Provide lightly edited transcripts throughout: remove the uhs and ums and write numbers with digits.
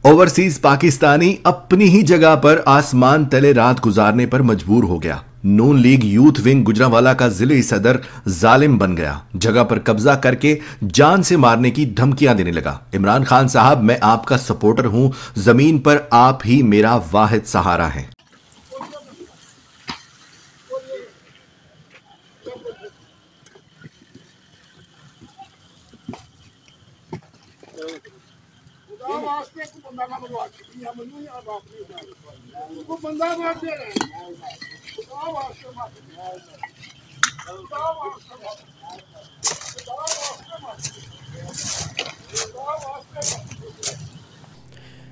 Overseas Pakistani अपनी ही जगह पर आसमान तले रात गुजारने पर मजबूर हो गया। नून लीग यूथ विंग गुजरांवाला का जिले सदर जालिम बन गया। जगह पर कब्जा करके जान से मारने की धमकियां देने लगा। इमरान खान साहब, मैं आपका सपोर्टर हूं, जमीन पर आप ही मेरा वाहिद सहारा है।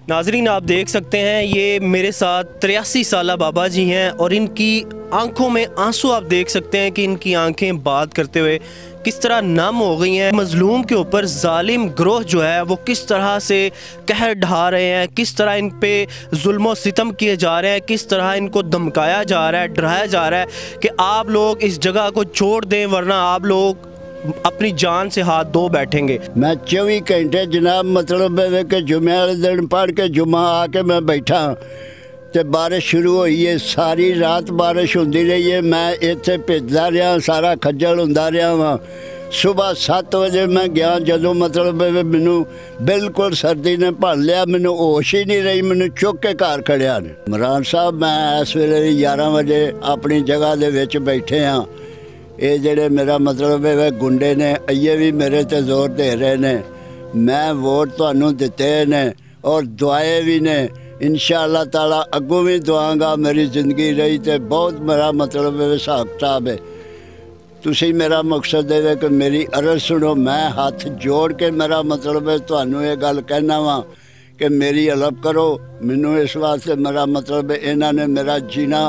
नाजरीन, आप देख सकते हैं ये मेरे साथ 83 साला बाबा जी हैं और इनकी आंखों में आंसू आप देख सकते हैं कि इनकी आंखें बात करते हुए किस तरह नम हो गई हैं। मजलूम के ऊपर जालिम ग्रोह जो है वो किस तरह से कहर ढा रहे हैं, किस तरह इन पे जुल्म सितम किए जा रहे हैं, किस तरह इनको धमकाया जा रहा है, डराया जा रहा है कि आप लोग इस जगह को छोड़ दें वरना आप लोग अपनी जान से हाथ धो बैठेंगे। मैं 24 घंटे जनाब मतलब कि जुमे वाले दिन पढ़ के जुम्मा आके मैं बैठा तो बारिश शुरू हुई है। सारी रात बारिश होती रही है। मैं इत्थे भेजदा रहा, सारा खज्जल होंदा रहा वा। सुबह 7 बजे मैं गया, जदों मतलब मैनू बिल्कुल सर्दी ने भर लिया, मैनू होश ही नहीं रही, मैनू चुक के घर खड़िया ने। इमरान साहब, मैं इस वेले 11 बजे अपनी जगह दे विच बैठे हाँ। ये जेड़े मेरा मतलब है गुंडे ने अइये भी मेरे ते जोर दे रहे ने। मैं वोट तुहानू दिते ने और दुआए भी ने। इंशाअल्लाह ताला अगों भी दुआंगा। मेरी जिंदगी रही तो बहुत मेरा मतलब हिसाब किताब है। तुसी मेरा मकसद है कि मेरी अर्ज सुनो। मैं हाथ जोड़ के मेरा मतलब है तुहानू ये गल कहना वा कि मेरी हेल्प करो। मैनू इस वास्ते मेरा मतलब इन्हों ने मेरा जीना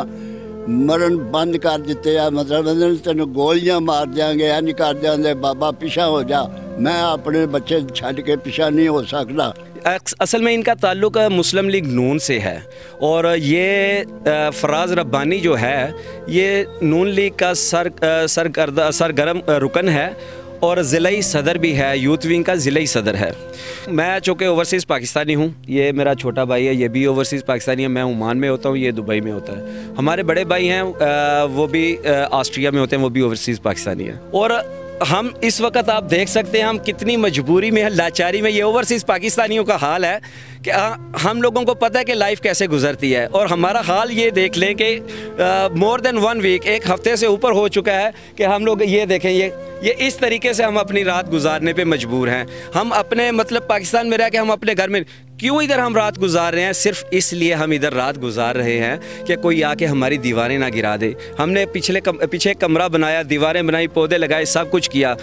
मरण बंद कर दिते आ। मतलब तेन गोलियां मार देंगे, इंज कर देंगे, बाबा पिछा हो जा। मैं अपने बच्चे छड़ के पिछा नहीं हो सकता। असल में इनका ताल्लुक मुस्लिम लीग नून से है और ये फराज रब्बानी जो है ये नून लीग का सरगर्म रुकन है और ज़िलाई सदर भी है, यूथ विंग का ज़िलाई सदर है। मैं चूँकि ओवरसीज़ पाकिस्तानी हूँ, ये मेरा छोटा भाई है, ये भी ओवरसीज़ पाकिस्तानी है। मैं ओमान में होता हूँ, ये दुबई में होता है। हमारे बड़े भाई हैं वो भी ऑस्ट्रिया में होते हैं, वो भी ओवरसीज़ पाकिस्तानी है। और हम इस वक्त आप देख सकते हैं हम कितनी मजबूरी में है, लाचारी में। ये ओवरसीज़ पाकिस्तानियों का हाल है कि हम लोगों को पता है कि लाइफ कैसे गुजरती है और हमारा हाल ये देख लें कि मोर देन 1 वीक, 1 हफ्ते से ऊपर हो चुका है कि हम लोग ये देखें, ये इस तरीके से हम अपनी रात गुजारने पे मजबूर हैं। हम अपने मतलब पाकिस्तान में रह के हम अपने घर में क्यों इधर हम रात गुजार रहे हैं? सिर्फ इसलिए हम इधर रात गुजार रहे हैं कि कोई आके हमारी दीवारें ना गिरा दे। हमने पीछे कमरा बनाया, दीवारें बनाई, पौधे लगाए, सब कुछ किया।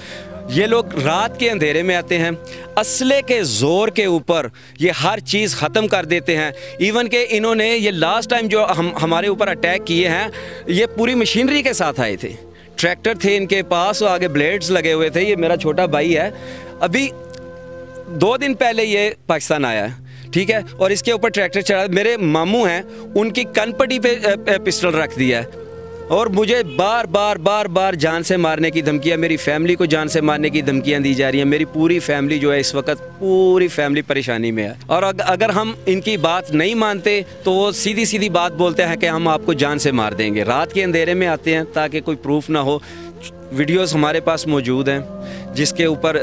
ये लोग रात के अंधेरे में आते हैं, असले के ज़ोर के ऊपर ये हर चीज़ ख़त्म कर देते हैं। इवन के इन्होंने ये लास्ट टाइम जो हमारे ऊपर अटैक किए हैं, ये पूरी मशीनरी के साथ आए थे। ट्रैक्टर थे इनके पास और आगे ब्लेड्स लगे हुए थे। ये मेरा छोटा भाई है, अभी 2 दिन पहले ये पाकिस्तान आया है, ठीक है, और इसके ऊपर ट्रैक्टर चढ़ा। मेरे मामू हैं, उनकी कनपट्टी पे पिस्टल रख दिया है और मुझे बार बार जान से मारने की धमकियाँ, मेरी फैमिली को जान से मारने की धमकियाँ दी जा रही हैं। मेरी पूरी फैमिली जो है इस वक्त पूरी फैमिली परेशानी में है और अगर हम इनकी बात नहीं मानते तो वो सीधी बात बोलते हैं कि हम आपको जान से मार देंगे। रात के अंधेरे में आते हैं ताकि कोई प्रूफ ना हो। वीडियोस हमारे पास मौजूद हैं जिसके ऊपर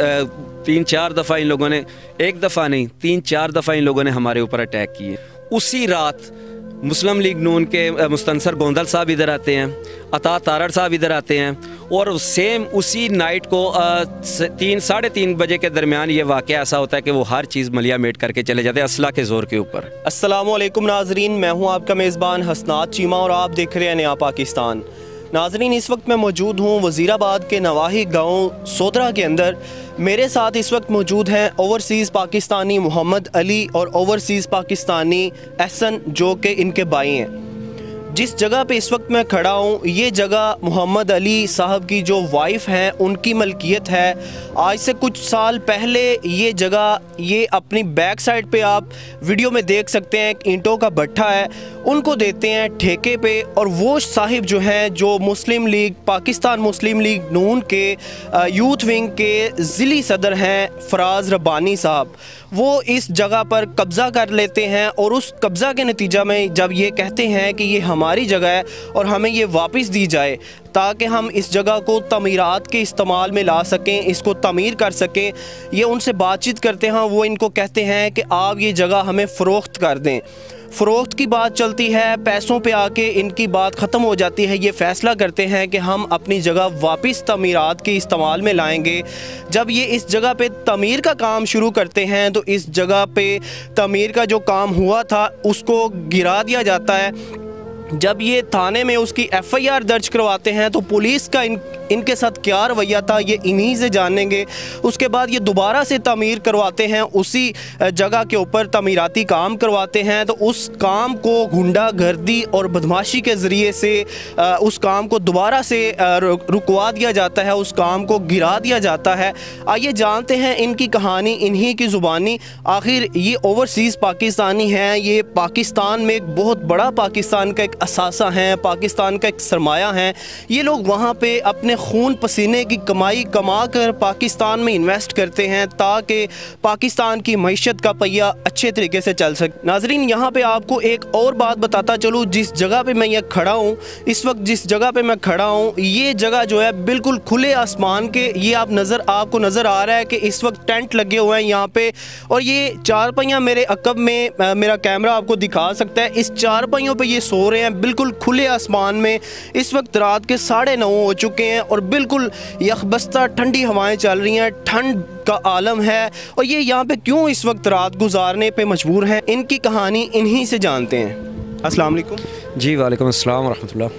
3-4 दफ़ा इन लोगों ने, 1 दफ़ा नहीं 3-4 दफ़ा इन लोगों ने हमारे ऊपर अटैक किए। उसी रात मुस्लिम लीग नून के मुस्तनसर गोंदल साहब इधर आते हैं, अता तारड़ साहब इधर आते हैं और सेम उसी नाइट को 3-3:30 बजे के दरमियान ये वाक़या ऐसा होता है कि वो हर चीज़ मलिया मेट करके चले जाते हैं असला के ज़ोर के ऊपर। अस्सलामु अलैकुम नाजरीन, मैं हूँ आपका मेज़बान हसनात चीमा और आप देख रहे हैं नया पाकिस्तान। नाजरीन, इस वक्त मैं मौजूद हूँ वज़ीराबाद के नवाही गांव सोदरा के अंदर। मेरे साथ इस वक्त मौजूद हैं ओवरसीज़ पाकिस्तानी मोहम्मद अली और ओवरसीज़ पाकिस्तानी एहसन, जो कि इनके भाई हैं। जिस जगह पे इस वक्त मैं खड़ा हूँ, ये जगह मोहम्मद अली साहब की जो वाइफ हैं उनकी मलकियत है। आज से कुछ साल पहले ये जगह, ये अपनी बैक साइड पे आप वीडियो में देख सकते हैं, ईंटों का भट्ठा है, उनको देते हैं ठेके पे। और वो साहिब जो हैं, जो मुस्लिम लीग पाकिस्तान मुस्लिम लीग नून के यूथ विंग के ज़िली सदर हैं फराज रब्बानी साहब, वो इस जगह पर कब्ज़ा कर लेते हैं और उस कब्ज़ा के नतीजा में जब ये कहते हैं कि ये हमारी जगह है और हमें ये वापस दी जाए ताकि हम इस जगह को तमीरात के इस्तेमाल में ला सकें, इसको तमीर कर सकें, ये उनसे बातचीत करते हैं। वो इनको कहते हैं कि आप ये जगह हमें फ़रोख्त कर दें। फ़रोख्त की बात चलती है, पैसों पे आके इनकी बात ख़त्म हो जाती है। ये फ़ैसला करते हैं कि हम अपनी जगह वापस तमीरात के इस्तेमाल में लाएंगे। जब ये इस जगह पे तमीर का काम शुरू करते हैं तो इस जगह पे तमीर का जो काम हुआ था उसको गिरा दिया जाता है। जब ये थाने में उसकी FIR दर्ज करवाते हैं तो पुलिस का इनके साथ क्या रवैया था ये इन्हीं से जानेंगे। उसके बाद ये दोबारा से तमीर करवाते हैं, उसी जगह के ऊपर तमीराती काम करवाते हैं। तो उस काम को गुंडागर्दी और बदमाशी के ज़रिए से उस काम को दोबारा से रुकवा दिया जाता है, उस काम को गिरा दिया जाता है। आइए जानते हैं इनकी कहानी इन्हीं की ज़ुबानी। आखिर ये ओवरसीज़ पाकिस्तानी हैं, ये पाकिस्तान में एक बहुत बड़ा पाकिस्तान का एक असासा हैं, पाकिस्तान का एक सरमाया हैं। ये लोग वहाँ पे अपने खून पसीने की कमाई कमा कर पाकिस्तान में इन्वेस्ट करते हैं ताकि पाकिस्तान की मईशत का पहिया अच्छे तरीके से चल सके। नाजरीन, यहाँ पे आपको एक और बात बताता चलूँ, जिस जगह पे मैं ये खड़ा हूँ इस वक्त, जिस जगह पे मैं खड़ा हूँ ये जगह जो है बिल्कुल खुले आसमान के, ये आपको नज़र आ रहा है कि इस वक्त टेंट लगे हुए हैं यहाँ पे, और ये चारपाइयाँ मेरे अकब में मेरा कैमरा आपको दिखा सकता है। इस चारपाइयों पे ये सो रहे हैं बिल्कुल खुले आसमान में। इस वक्त रात के 9:30 हो चुके हैं और बिल्कुल यखबस्ता ठंडी हवाएं चल रही हैं, ठंड का आलम है। और ये यहाँ पे क्यों इस वक्त रात गुजारने पे मजबूर हैं, इनकी कहानी इन्हीं से जानते हैं। अस्सलाम वालेकुम। जी वालेकुम अस्सलाम रहमतुल्लाह।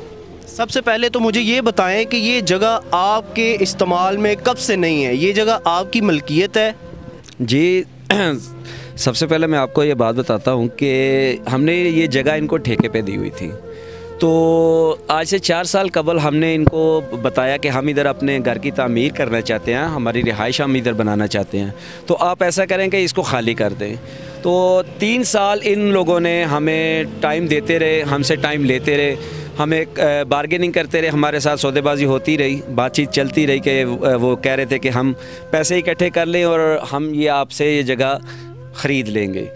सबसे पहले तो मुझे ये बताएं कि ये जगह आपके इस्तेमाल में कब से नहीं है, ये जगह आपकी मलकियत है? जी सबसे पहले मैं आपको ये बात बताता हूँ कि हमने ये जगह इनको ठेके पे दी हुई थी। तो आज से 4 साल कबल हमने इनको बताया कि हम इधर अपने घर की तामीर करना चाहते हैं, हमारी रिहाइश हम इधर बनाना चाहते हैं, तो आप ऐसा करें कि इसको खाली कर दें। तो 3 साल इन लोगों ने हमें टाइम देते रहे, हमसे टाइम लेते रहे, हमें बार्गेनिंग करते रहे, हमारे साथ सौदेबाजी होती रही, बातचीत चलती रही कि वो कह रहे थे कि हम पैसे इकट्ठे कर लें और हम ये आपसे ये जगह ख़रीद लेंगे।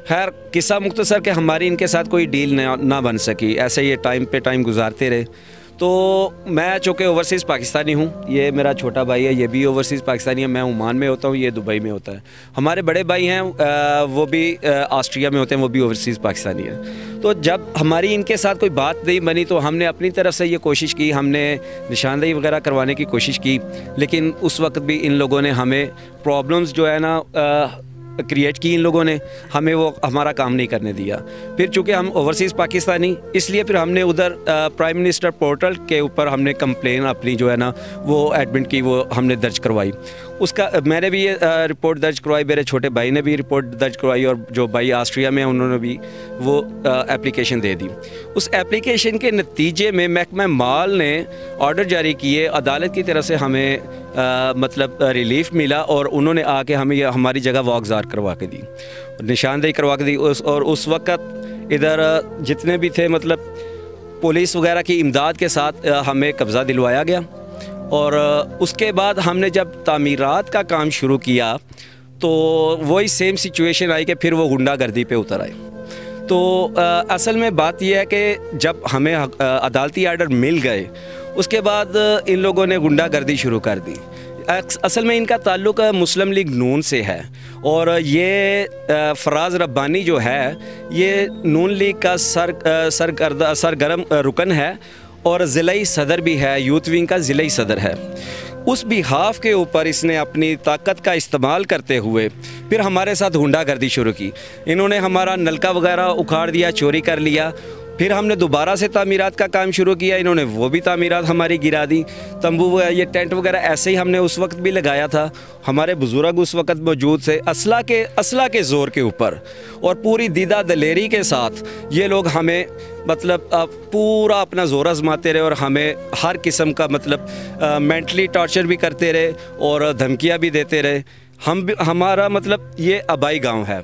खैर किस्सा मुख्तसर के हमारी इनके साथ कोई डील ना बन सकी, ऐसे ये टाइम पे टाइम गुजारते रहे। तो मैं चूँकि ओवरसीज़ पाकिस्तानी हूँ, ये मेरा छोटा भाई है, ये भी ओवरसीज़ पाकिस्तानी है। मैं ओमान में होता हूँ, ये दुबई में होता है। हमारे बड़े भाई हैं वो भी ऑस्ट्रिया में होते हैं, वो भी ओवरसीज़ पाकिस्तानी है। तो जब हमारी इनके साथ कोई बात नहीं बनी तो हमने अपनी तरफ से ये कोशिश की, हमने निशानदेही वगैरह करवाने की कोशिश की, लेकिन उस वक्त भी इन लोगों ने हमें प्रॉब्लम्स जो है ना क्रिएट की, इन लोगों ने हमें वो हमारा काम नहीं करने दिया। फिर चूँकि हम ओवरसीज़ पाकिस्तानी, इसलिए फिर हमने उधर प्राइम मिनिस्टर पोर्टल के ऊपर हमने कंप्लेन अपनी जो है ना वो एडमिट की, वो हमने दर्ज करवाई। उसका मैंने भी ये रिपोर्ट दर्ज करवाई, मेरे छोटे भाई ने भी रिपोर्ट दर्ज करवाई, और जो भाई ऑस्ट्रिया में उन्होंने भी वो एप्लीकेशन दे दी। उस एप्लीकेशन के नतीजे में महकमा माल ने ऑर्डर जारी किए, अदालत की तरफ से हमें मतलब रिलीफ मिला, और उन्होंने आके हमें हमारी जगह वागजार करवा के दी, निशानदेही करवा के दी। और उस वक़्त इधर जितने भी थे मतलब पुलिस वगैरह की इमदाद के साथ हमें कब्ज़ा दिलवाया गया। और उसके बाद हमने जब तामीरात का काम शुरू किया तो वही सेम सिचुएशन आई कि फिर वो गुंडागर्दी पे उतर आए। तो असल में बात यह है कि जब हमें अदालती आर्डर मिल गए उसके बाद इन लोगों ने गुंडागर्दी शुरू कर दी। असल में इनका ताल्लुक़ मुस्लिम लीग नून से है, और ये फराज रब्बानी जो है ये नून लीग का सरगर्म रुकन है और ज़िलाई सदर भी है, यूथ विंग का ज़िलाई सदर है। उस बिहाफ के ऊपर इसने अपनी ताकत का इस्तेमाल करते हुए फिर हमारे साथ गुंडागर्दी शुरू की। इन्होंने हमारा नलका वगैरह उखाड़ दिया, चोरी कर लिया। फिर हमने दोबारा से तामीरात का काम शुरू किया, इन्होंने वो भी तामीरात हमारी गिरा दी। तंबू ये टेंट वगैरह ऐसे ही हमने उस वक्त भी लगाया था। हमारे बुजुर्ग उस वक्त मौजूद थे, असला के ज़ोर के ऊपर और पूरी दीदा दलेरी के साथ ये लोग हमें मतलब पूरा अपना ज़ोर आजमाते रहे, और हमें हर किस्म का मतलब मेंटली टॉर्चर भी करते रहे और धमकियाँ भी देते रहे। हमारा मतलब ये आबाई गाँव है,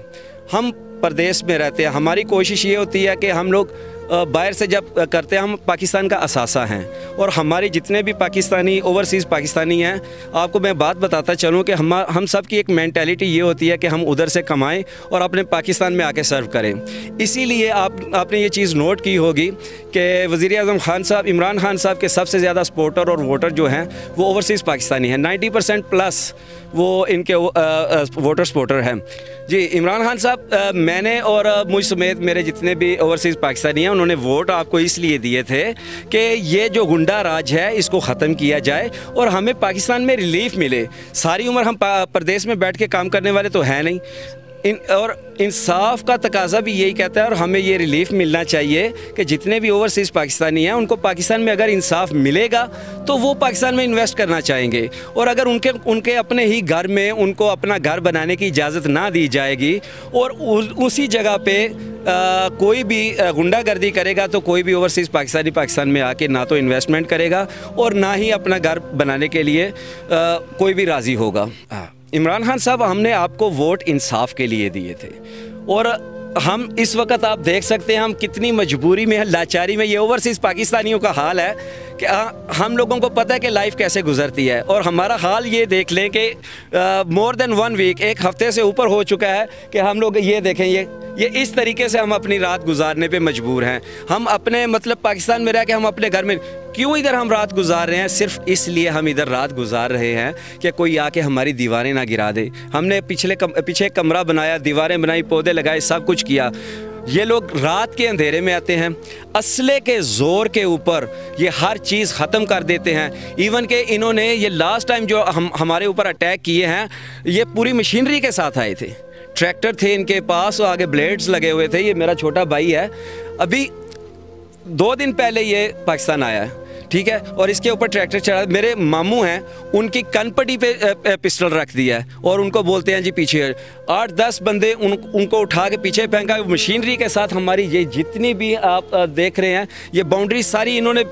हम प्रदेश में रहते हैं। हमारी कोशिश ये होती है कि हम लोग बाहर से जब करते हैं, हम पाकिस्तान का असासा हैं और हमारे जितने भी पाकिस्तानी ओवरसीज़ पाकिस्तानी हैं, आपको मैं बात बताता चलूँ कि हम सब की एक मेंटालिटी ये होती है कि हम उधर से कमाएं और अपने पाकिस्तान में आके सर्व करें। इसीलिए आपने ये चीज़ नोट की होगी कि वज़ीर-ए-आज़म खान साहब, इमरान खान साहब के सबसे ज़्यादा सपोर्टर और वोटर जो हैं वो ओवरसीज़ पाकिस्तानी हैं। 90% प्लस वो इनके वोटर सपोर्टर हैं। जी, इमरान खान साहब, मैंने और मुझ समेत मेरे जितने भी ओवरसीज़ पाकिस्तानी हैं, उन्होंने वोट आपको इसलिए दिए थे कि ये जो गुंडा राज है इसको ख़त्म किया जाए और हमें पाकिस्तान में रिलीफ मिले। सारी उम्र हम प्रदेश में बैठ के काम करने वाले तो हैं नहीं, और इंसाफ का तकाजा भी यही कहता है और हमें ये रिलीफ मिलना चाहिए कि जितने भी ओवरसीज़ पाकिस्तानी हैं उनको पाकिस्तान में अगर इंसाफ मिलेगा तो वो पाकिस्तान में इन्वेस्ट करना चाहेंगे, और अगर उनके अपने ही घर में उनको अपना घर बनाने की इजाज़त ना दी जाएगी और उसी जगह पे कोई भी गुंडागर्दी करेगा तो कोई भी ओवरसीज़ पाकिस्तानी पाकिस्तान में आके ना तो इन्वेस्टमेंट करेगा और ना ही अपना घर बनाने के लिए कोई भी राज़ी होगा। इमरान खान साहब, हमने आपको वोट इंसाफ के लिए दिए थे और हम इस वक्त आप देख सकते हैं हम कितनी मजबूरी में, लाचारी में, ये ओवरसीज़ पाकिस्तानियों का हाल है कि हम लोगों को पता है कि लाइफ कैसे गुजरती है और हमारा हाल ये देख लें कि मोर देन 1 वीक, एक हफ्ते से ऊपर हो चुका है कि हम लोग ये देखें, ये इस तरीके से हम अपनी रात गुजारने पे मजबूर हैं। हम अपने मतलब पाकिस्तान में रह के हम अपने घर में क्यों इधर हम रात गुजार रहे हैं? सिर्फ इसलिए हम इधर रात गुजार रहे हैं कि कोई आके हमारी दीवारें ना गिरा दे। हमने पीछे कमरा बनाया, दीवारें बनाई, पौधे लगाए, सब कुछ किया। ये लोग रात के अंधेरे में आते हैं, असले के ज़ोर के ऊपर ये हर चीज़ ख़त्म कर देते हैं। इवन के इन्होंने ये लास्ट टाइम जो हमारे ऊपर अटैक किए हैं, ये पूरी मशीनरी के साथ आए थे। ट्रैक्टर थे इनके पास और आगे ब्लेड्स लगे हुए थे। ये मेरा छोटा भाई है, अभी 2 दिन पहले ये पाकिस्तान आया है, ठीक है, और इसके ऊपर ट्रैक्टर चढ़ा। मेरे मामू हैं, उनकी कनपट्टी पे पिस्टल रख दिया है और उनको बोलते हैं जी पीछे। 8-10 बंदे उनको उठा के पीछे फेंका। मशीनरी के साथ हमारी ये जितनी भी आप देख रहे हैं, ये बाउंड्री सारी इन्होंने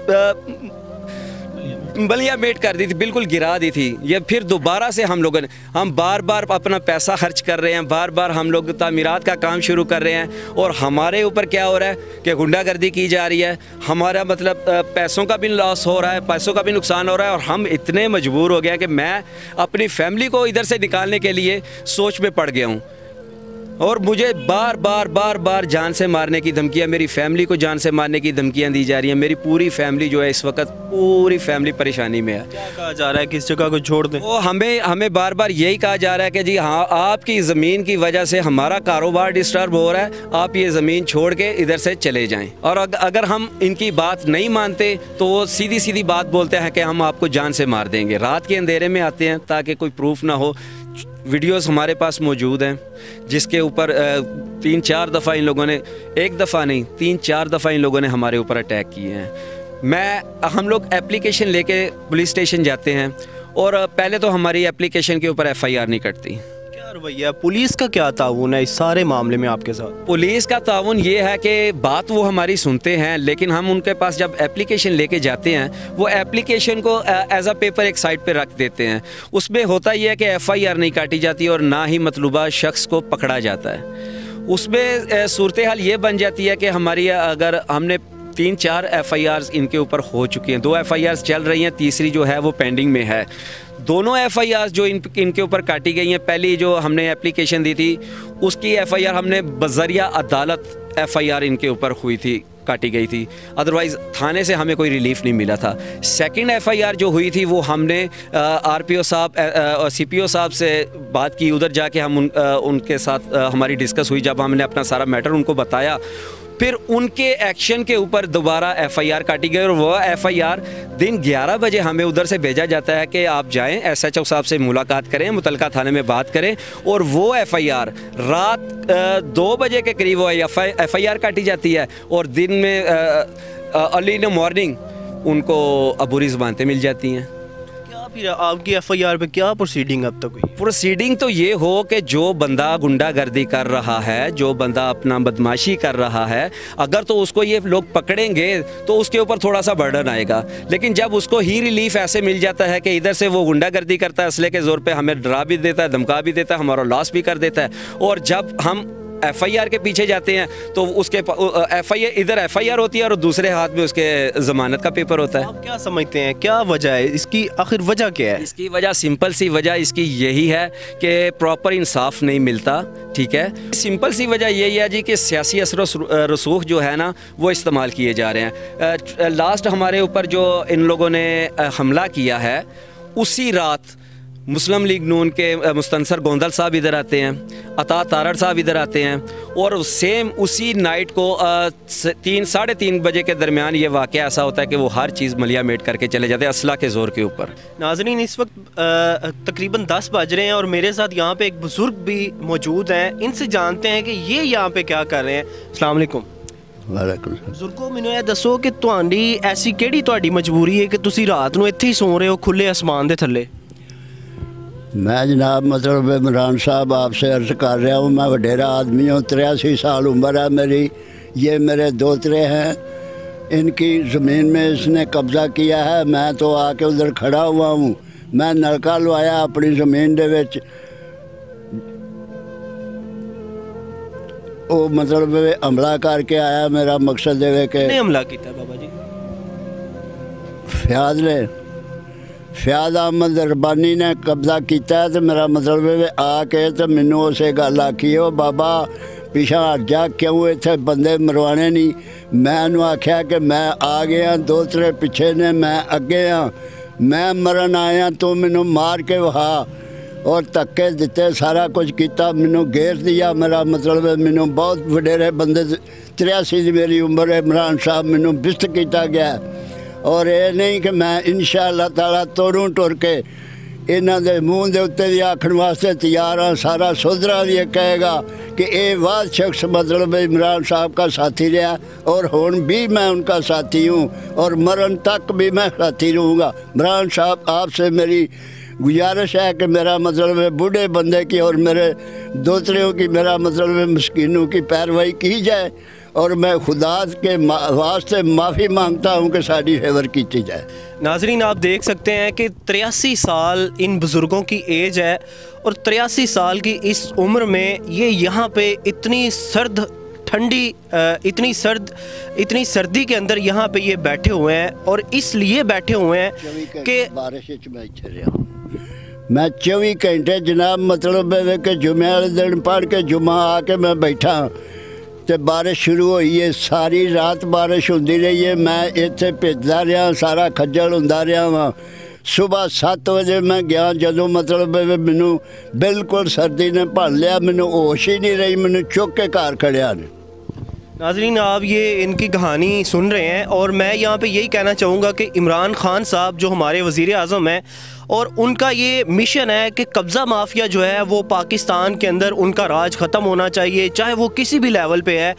बलिया मेट कर दी थी, बिल्कुल गिरा दी थी। ये फिर दोबारा से हम बार बार अपना पैसा खर्च कर रहे हैं, बार बार हम लोग तामीरात का काम शुरू कर रहे हैं और हमारे ऊपर क्या हो रहा है कि गुंडागर्दी की जा रही है। हमारा मतलब पैसों का भी लॉस हो रहा है, पैसों का भी नुकसान हो रहा है और हम इतने मजबूर हो गए कि मैं अपनी फैमिली को इधर से निकालने के लिए सोच में पड़ गया हूँ और मुझे बार बार जान से मारने की धमकियाँ, मेरी फैमिली को जान से मारने की धमकियाँ दी जा रही हैं। मेरी पूरी फैमिली जो है इस वक्त पूरी फैमिली परेशानी में है। क्या कहा जा रहा है, किस जगह को छोड़ दें? वो हमें बार बार यही कहा जा रहा है कि जी हाँ, आपकी ज़मीन की वजह से हमारा कारोबार डिस्टर्ब हो रहा है, आप ये ज़मीन छोड़ के इधर से चले जाएँ। और अगर हम इनकी बात नहीं मानते तो वो सीधी बात बोलते हैं कि हम आपको जान से मार देंगे। रात के अंधेरे में आते हैं ताकि कोई प्रूफ ना हो। वीडियोस हमारे पास मौजूद हैं जिसके ऊपर 3-4 दफ़ा इन लोगों ने, एक दफ़ा नहीं 3-4 दफ़ा इन लोगों ने हमारे ऊपर अटैक किए हैं। हम लोग एप्लीकेशन लेके पुलिस स्टेशन जाते हैं और पहले तो हमारी एप्लीकेशन के ऊपर FIR नहीं कटती। भैया, पुलिस का क्या ताउन है इस सारे मामले में आपके साथ? पुलिस का ताउन ये है कि बात वो हमारी सुनते हैं, लेकिन हम उनके पास जब एप्लीकेशन लेके जाते हैं वो एप्लीकेशन को एज अ पेपर एक साइड पे रख देते हैं। उसमें होता ये है कि FIR नहीं काटी जाती और ना ही मतलूबा शख्स को पकड़ा जाता है। उसमें सूरत हाल ये बन जाती है कि हमारी, अगर हमने 3-4 FIRs इनके ऊपर हो चुकी हैं, 2 FIRs चल रही हैं, तीसरी जो है वो पेंडिंग में है। दोनों FIRs जो इनके ऊपर काटी गई हैं, पहली जो हमने एप्लीकेशन दी थी उसकी FIR हमने बज़रिया अदालत FIR इनके ऊपर हुई थी, काटी गई थी, अदरवाइज़ थाने से हमें कोई रिलीफ नहीं मिला था। सेकंड FIR जो हुई थी वो हमने RPO साहब और CPO साहब से बात की, उधर जाके हम उनके साथ हमारी डिस्कस हुई। जब हमने अपना सारा मैटर उनको बताया, फिर उनके एक्शन के ऊपर दोबारा FIR काटी गई और वह FIR दिन 11 बजे हमें उधर से भेजा जाता है कि आप जाएं, SHO साहब से मुलाकात करें, मुतलका थाने में बात करें, और वो FIR रात 2 बजे के करीब वो FIR काटी जाती है और दिन में अर्ली इन द मॉर्निंग उनको अबूरी ज़मानतें मिल जाती हैं। फिर आपकी FIR पे क्या प्रोसीडिंग अब तक हुई? प्रोसीडिंग तो ये हो कि जो बंदा गुंडागर्दी कर रहा है, जो बंदा अपना बदमाशी कर रहा है, अगर तो उसको ये लोग पकड़ेंगे तो उसके ऊपर थोड़ा सा बर्डन आएगा। लेकिन जब उसको ही रिलीफ ऐसे मिल जाता है कि इधर से वो गुंडागर्दी करता है, असले के ज़ोर पे हमें डरा भी देता है, धमका भी देता है, हमारा लॉस भी कर देता है, और जब हम FIR के पीछे जाते हैं तो उसके FIR इधर FIR होती है और दूसरे हाथ में उसके ज़मानत का पेपर होता है। आप क्या समझते हैं, क्या वजह है इसकी, आखिर वजह क्या है? इसकी वजह सिंपल सी वजह इसकी यही है कि प्रॉपर इंसाफ नहीं मिलता। ठीक है, सिंपल सी वजह यही है जी कि सियासी असर रसूख जो है ना वो इस्तेमाल किए जा रहे हैं। लास्ट हमारे ऊपर जो इन लोगों ने हमला किया है, उसी रात मुस्लिम लीग नून के मुस्तनसर गोंदल साहब इधर आते हैं, अता तारड़ साहब इधर आते हैं, और सेम उसी नाइट को 3-3:30 बजे के दरमियान ये वाक़या ऐसा होता है कि वो हर चीज़ मलिया मेट करके चले जाते हैं असला के ज़ोर के ऊपर। नाज़रीन, इस वक्त तकरीबन 10 बज रहे हैं और मेरे साथ यहाँ पे एक बुज़ुर्ग भी मौजूद हैं। इनसे जानते हैं कि ये यहाँ पे क्या कर रहे हैं। अस्सलाम वालेकुम। बुजुर्गो, मैनू ये दसो कि तुहाडी ऐसी केड़ी तुहाडी मजबूरी है कि तुसी रात नूं इत्थे ही सो रहे हो खुले आसमान दे थल्ले? मैं जनाब मतलब इमरान साहब आपसे अर्ज़ कर रहा हूँ, मैं वडेरा आदमी हूँ, 83 साल उम्र है मेरी। ये मेरे दोतरे हैं, इनकी ज़मीन में इसने कब्ज़ा किया है। मैं तो आके उधर खड़ा हुआ हूँ। मैं नलका लवाया अपनी ज़मीन दे विच, वो मतलब हमला करके आया। मेरा मकसद है कि हमला किया बाबा जी? फयाद अहमद रबानी ने कब्जा किया है। तो मेरा मतलब है आके तो मैनू उस गल आखी, ओ बाबा पिछा हट जा, क्यों इतने बंदे मरवाने नहीं। मैं आख्या कि मैं आ गया, दोतरे पिछे ने, मैं अगे हाँ, मैं मरन आया, तू मैनू मार के वहा और धक्के दिते, सारा कुछ किया, मैनू घेर दिया। मेरा मतलब है मैनू बहुत वडेरे बंदे, 83 की मेरी उम्र है, इमरान साहब मैनू बिस्त किया गया। और ये नहीं कि मैं इंशाअल्लाह ताला तोड़ूं टुर के इन्हों के मूँह के उत्ते भी आखण वास्ते तैयार हाँ। सारा सोधरा भी कहेगा कि ये वाद शख्स मतलब इमरान साहब का साथी रहा, और हुण भी मैं उनका साथी हूँ और मरण तक भी मैं साथी रहूँगा। इमरान साहब, आपसे मेरी गुजारिश है कि मेरा मतलब है बूढ़े बंदे की और मेरे दोतरियों की मेरा मतलब है मस्कीनों की पैरवाई की जाए, और मैं खुदा के वास्ते माफ़ी मांगता हूँ कि साड़ी फेवर की जाए। नाजरीन, आप देख सकते हैं कि 83 साल इन बुज़ुर्गों की एज है, और 83 साल की इस उम्र में ये यहाँ पे इतनी सर्द ठंडी इतनी सर्दी के अंदर यहाँ पे ये बैठे हुए हैं। और इसलिए बैठे हुए हैं कि बारिश मैं 24 घंटे जनाब मतलब कि जुमे वाले दिन पढ़ के जुमा आके मैं बैठा तो बारिश शुरू हुई है। सारी रात बारिश होती रही है। मैं इत्थे भेजदा रहा, सारा खज्जल होंदा रहा वहाँ। सुबह 7 बजे मैं गया, जदों मतलब मैनू बिल्कुल सर्दी ने भर लिया, मैनू होश ही नहीं रही, मैनू चुक के घर खड़िया ने। नाज़रीन, आप ये इनकी कहानी सुन रहे हैं, और मैं यहाँ पे यही कहना चाहूँगा कि इमरान खान साहब जो हमारे वज़ीर आज़म हैं, और उनका ये मिशन है कि कब्ज़ा माफिया जो है वो पाकिस्तान के अंदर उनका राज ख़त्म होना चाहिए, चाहे वो किसी भी लेवल पे है।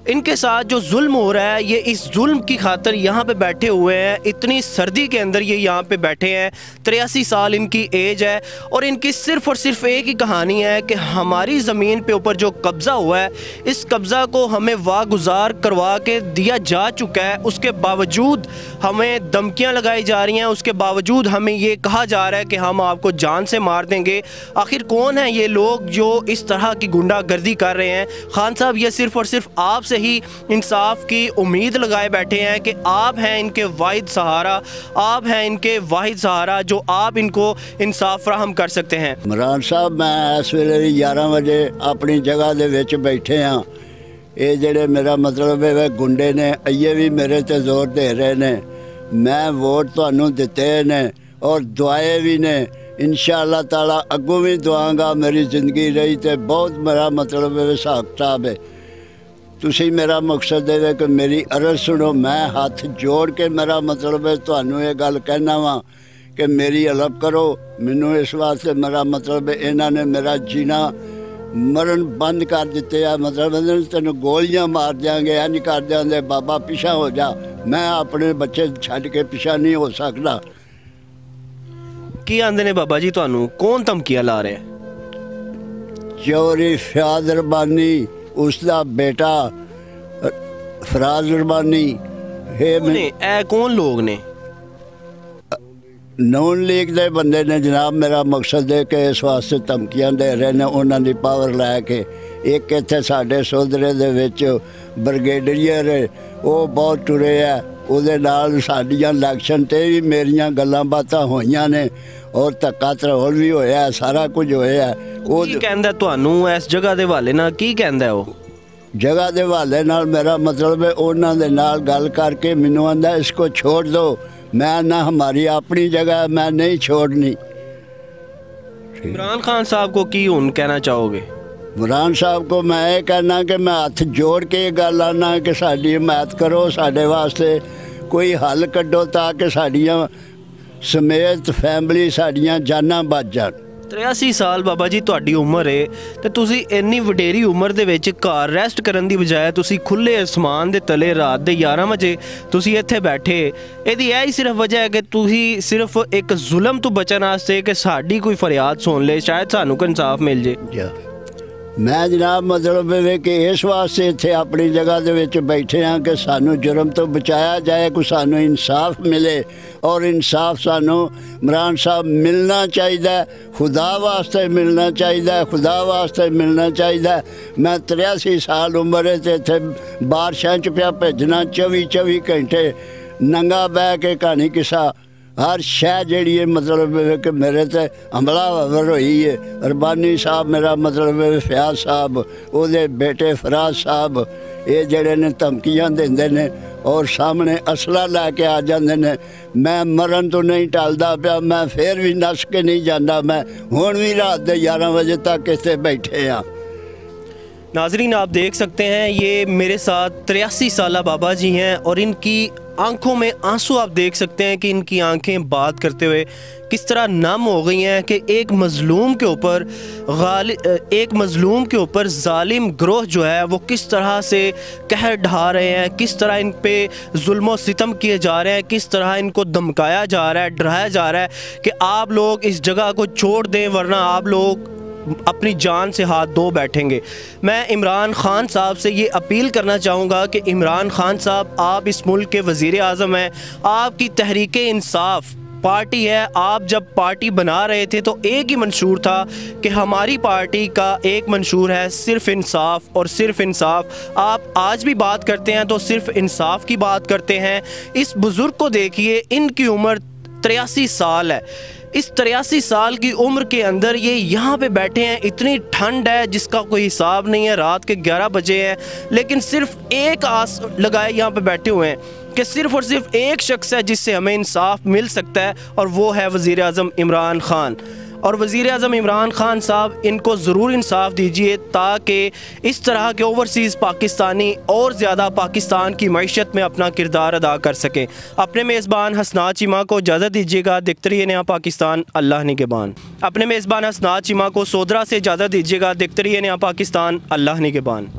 इनके साथ जो जुल्म हो रहा है, ये इस जुल्म की खातिर यहाँ पे बैठे हुए हैं। इतनी सर्दी के अंदर ये यहाँ पे बैठे हैं। 83 साल इनकी एज है, और इनकी सिर्फ़ और सिर्फ एक ही कहानी है कि हमारी ज़मीन पे ऊपर जो कब्ज़ा हुआ है, इस कब्ज़ा को हमें वागुजार करवा के दिया जा चुका है। उसके बावजूद हमें धमकियाँ लगाई जा रही हैं, उसके बावजूद हमें ये कहा जा रहा है कि हम आपको जान से मार देंगे। आखिर कौन है ये लोग जो इस तरह की गुंडागर्दी कर रहे हैं? खान साहब, ये सिर्फ़ और सिर्फ आपसे ही इंसाफ की उम्मीद लगाए बैठे हैं कि आप हैं इनके वाहिद सहारा, आप हैं इनके वाहिद सहारा जो आप इनको इंसाफ फराहम कर सकते हैं। इमरान साहब, मैं इस वेले 11 बजे अपनी जगह दे विच बैठे हाँ। ये जेड़े मेरा मतलब है गुंडे ने, ये भी मेरे ते जोर दे रहे ने। मैं वोट तुहानू दिते ने और दुआए भी ने, इंशाअल्लाह ताला अगों भी दुआंगा। मेरी ज़िंदगी रही तो बहुत मेरा मतलब है हिसाब किताब है। तुसी मेरा मकसद है कि मेरी अर्ज़ सुनो। मैं हाथ जोड़ के मेरा मतलब है तुहानू ये गल कहना वा कि मेरी हलप करो। मैनू इस वास्ते मेरा मतलब है इन्होंने मेरा जीना मरण बंद कर दिते आ। मतलब तेन गोलियां मार देंगे, इंज कर देंगे, बाबा पिछा हो जा। मैं अपने बच्चे छड्ड के पिछा नहीं हो सकता। की आंदे ने बाबा जी तुहानू कौन धमकियां ला रहे? चौरी फयाद रबानी, उसका बेटा फराज रबानी है। कौन लोग ने? नून लीग के बंदे ने जनाब। मेरा मकसद है कि इस वास्ते धमकियां दे रहे हैं, उन्होंने पावर लैके एक इत्थे साडे सोधरे दे विच ब्रिगेडियर वो बहुत टुरे है, ਉਹਦੇ ਨਾਲ ਸਾਡੀਆਂ ਇਲੈਕਸ਼ਨ 'ਤੇ ਵੀ ਮੇਰੀਆਂ ਗੱਲਾਂ ਬਾਤਾਂ ਹੋਈਆਂ ਨੇ ਔਰ ਧੱਕਾ ਧਰੋਲ ਵੀ ਹੋਇਆ, ਸਾਰਾ ਕੁਝ ਹੋਇਆ। ਉਹ ਕੀ ਕਹਿੰਦਾ ਤੁਹਾਨੂੰ ਇਸ ਜਗ੍ਹਾ ਦੇ ਹਵਾਲੇ ਨਾਲ, ਕੀ ਕਹਿੰਦਾ ਉਹ? ਜਗ੍ਹਾ ਦੇ ਹਵਾਲੇ ਨਾਲ ਮੇਰਾ ਮਤਲਬ ਹੈ ਉਹਨਾਂ ਦੇ ਨਾਲ ਗੱਲ ਕਰਕੇ ਮੈਨੂੰ ਆਂਦਾ ਇਸਕੋ ਛੋੜ ਦਿਓ। मैं ना हमारी अपनी जगह मैं नहीं छोड़नी। इमरान खान साहब को की हुन कहना चाहोगे? इमरान साहब को मैं ये कहना कि मैं हथ जोड़ के गल आना कि साडी हिमायत करो, साडे वास्ते कोई हल कड्डो ताकि साडियां समेत फैमिली साडियां जानां बच जान। 83 ਸਾਲ ਬਾਬਾ ਜੀ ਤੁਹਾਡੀ ਉਮਰ ਹੈ ਤੇ ਤੁਸੀਂ ਇੰਨੀ ਵਡੇਰੀ ਉਮਰ ਦੇ ਵਿੱਚ ਘਰ ਰੈਸਟ ਕਰਨ ਦੀ ਬਜਾਏ ਤੁਸੀਂ ਖੁੱਲੇ ਅਸਮਾਨ ਦੇ ਤਲੇ ਰਾਤ ਦੇ 11 ਵਜੇ ਤੁਸੀਂ ਇੱਥੇ ਬੈਠੇ। ਇਹਦੀ ਇਹ ਹੀ ਸਿਰਫ ਵਜ੍ਹਾ ਹੈ ਕਿ ਤੁਸੀਂ ਸਿਰਫ ਇੱਕ ਜ਼ੁਲਮ ਤੋਂ ਬਚਣ ਵਾਸਤੇ ਕਿ ਸਾਡੀ ਕੋਈ ਫਰਿਆਦ ਸੁਣ ਲੇ, ਸ਼ਾਇਦ ਸਾਨੂੰ ਕੋਈ ਇਨਸਾਫ ਮਿਲ ਜੇ। मैं जनाब मतलब है कि इस वास्ते इत्थे अपनी जगह दे विच बैठे हाँ कि सानू जुर्म तो बचाया जाए, को सानू इंसाफ मिले और इंसाफ सानू इमरान साहब मिलना चाहिए, खुदा वास्ते मिलना चाहिए, खुदा वास्ते मिलना चाहिए। मैं 83 साल उम्र है तो इत्थे बारिशां च पिया भेजना 24 घंटे नंगा बह के कहानी किसा हर शह जी मतलब कि मेरे ते हमलावर हुई है। रबानी साहब मेरा मतलब फयाज साहब, ਉਹਦੇ बेटे फराज साहब, ये जड़े ने धमकियां देंदे ने और सामने असला लैके आ जाते ने। मैं मरन तो नहीं टलदा पिया, मैं फिर भी नस के नहीं जाना। मैं हुण भी रात के 11 बजे तक इत्थे बैठे हाँ। नाजरीन आप देख सकते हैं ये मेरे साथ 83 साला बाबा जी हैं और इनकी आंखों में आंसू आप देख सकते हैं कि इनकी आंखें बात करते हुए किस तरह नम हो गई हैं कि एक मज़लूम के ऊपर जालिम ग्रोह जो है वो किस तरह से कहर ढा रहे हैं, किस तरह इन पे जुल्म सितम किए जा रहे हैं, किस तरह इनको धमकाया जा रहा है, डराया जा रहा है कि आप लोग इस जगह को छोड़ दें वरना आप लोग अपनी जान से हाथ धो बैठेंगे। मैं इमरान खान साहब से ये अपील करना चाहूँगा कि इमरान खान साहब आप इस मुल्क के वज़ीर आज़म हैं, आपकी तहरीक इंसाफ पार्टी है। आप जब पार्टी बना रहे थे तो एक ही मंशूर था कि हमारी पार्टी का एक मंशूर है सिर्फ इंसाफ और सिर्फ इंसाफ। आप आज भी बात करते हैं तो सिर्फ इंसाफ की बात करते हैं। इस बुज़ुर्ग को देखिए, इनकी उम्र 83 साल है। इस 83 साल की उम्र के अंदर ये यहाँ पे बैठे हैं, इतनी ठंड है जिसका कोई हिसाब नहीं है, रात के 11 बजे हैं, लेकिन सिर्फ एक आस लगाए यहाँ पे बैठे हुए हैं कि सिर्फ और सिर्फ एक शख्स है जिससे हमें इंसाफ मिल सकता है और वो है वज़ीर आज़म इमरान खान। और वज़ीर आज़म इमरान खान साहब इनको ज़रूर इंसाफ दीजिए ताकि इस तरह के ओवरसीज़ पाकिस्तानी और ज़्यादा पाकिस्तान की मईशत में अपना किरदार अदा कर सकें। अपने मेज़बान हसनात चीमा को इजाज़त दीजिएगा। देखते रहिए नया पाकिस्तान, अल्लाह निगहबान। अपने मेज़बान हसनात चीमा को सोदरा से इजाज़त दीजिएगा। देखते रहिए नया पाकिस्तान, अल्लाह निगहबान।